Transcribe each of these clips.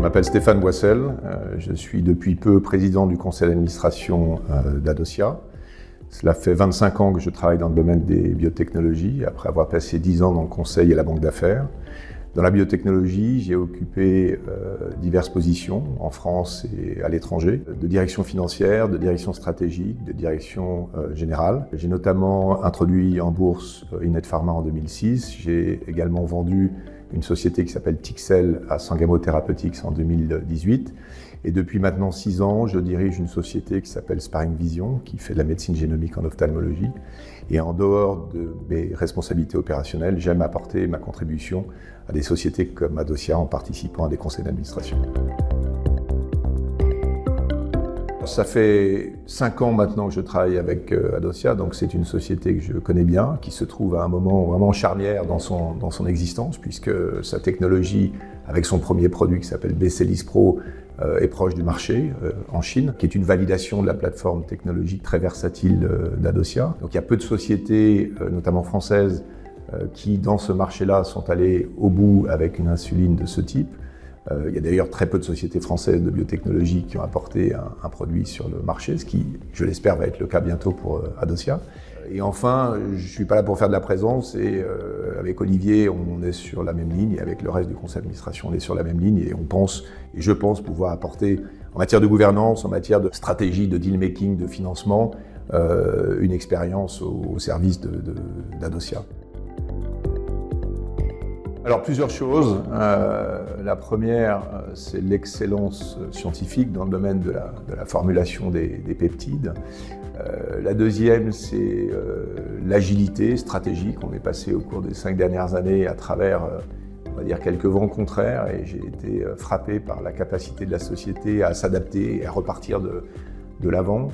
m'appelle Stéphane Boissel, je suis depuis peu président du conseil d'administration d'Adocia. Cela fait 25 ans que je travaille dans le domaine des biotechnologies, après avoir passé 10 ans dans le conseil et la banque d'affaires. Dans la biotechnologie, j'ai occupé diverses positions en France et à l'étranger, de direction financière, de direction stratégique, de direction générale. J'ai notamment introduit en bourse Innate Pharma en 2006. J'ai également vendu une société qui s'appelle Tixel à Sangamo Therapeutics en 2018. Et depuis maintenant 6 ans, je dirige une société qui s'appelle Sparring Vision, qui fait de la médecine génomique en ophtalmologie. Et en dehors de mes responsabilités opérationnelles, j'aime apporter ma contribution à des sociétés comme Adocia en participant à des conseils d'administration. Ça fait 5 ans maintenant que je travaille avec Adocia, donc c'est une société que je connais bien, qui se trouve à un moment vraiment charnière dans son existence, puisque sa technologie, avec son premier produit qui s'appelle BCLIS Pro, est proche du marché en Chine, qui est une validation de la plateforme technologique très versatile d'Adocia. Donc il y a peu de sociétés, notamment françaises, qui dans ce marché-là sont allées au bout avec une insuline de ce type. Il y a d'ailleurs très peu de sociétés françaises de biotechnologie qui ont apporté un produit sur le marché, ce qui, je l'espère, va être le cas bientôt pour Adocia. Et enfin, je ne suis pas là pour faire de la présence et avec Olivier, on est sur la même ligne et avec le reste du conseil d'administration, on est sur la même ligne et je pense pouvoir apporter en matière de gouvernance, en matière de stratégie, de deal making, de financement, une expérience au service d'Adocia. Alors plusieurs choses. La première, c'est l'excellence scientifique dans le domaine de la formulation des peptides. La deuxième, c'est l'agilité stratégique. On est passé au cours des 5 dernières années à travers, on va dire, quelques vents contraires et j'ai été frappé par la capacité de la société à s'adapter et à repartir de l'avant.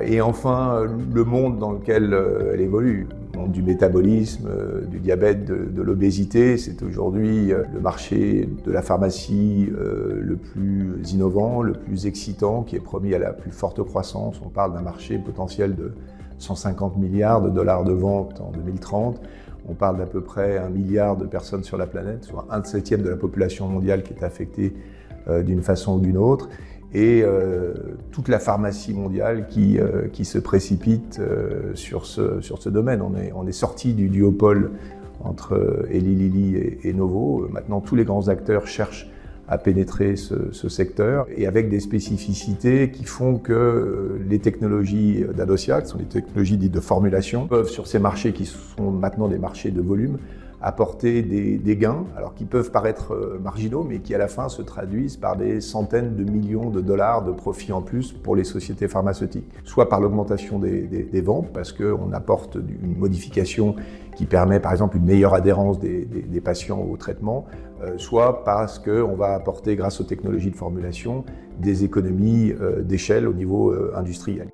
Et enfin, le monde dans lequel elle évolue, le monde du métabolisme, du diabète, de l'obésité, c'est aujourd'hui le marché de la pharmacie le plus innovant, le plus excitant, qui est promis à la plus forte croissance. On parle d'un marché potentiel de 150 milliards de dollars de vente en 2030. On parle d'à peu près 1 milliard de personnes sur la planète, soit 1/7 de la population mondiale qui est affectée d'une façon ou d'une autre. Et toute la pharmacie mondiale qui se précipite sur ce domaine. On est sorti du duopole entre Eli Lilly et Novo. Maintenant, tous les grands acteurs cherchent à pénétrer ce secteur et avec des spécificités qui font que les technologies d'Adocia, qui sont des technologies dites de formulation, peuvent sur ces marchés qui sont maintenant des marchés de volume, apporter des gains, alors qui peuvent paraître marginaux, mais qui à la fin se traduisent par des centaines de millions de dollars de profits en plus pour les sociétés pharmaceutiques. Soit par l'augmentation des ventes, parce qu'on apporte une modification qui permet par exemple une meilleure adhérence des patients au traitement, soit parce qu'on va apporter, grâce aux technologies de formulation, des économies d'échelle au niveau industriel.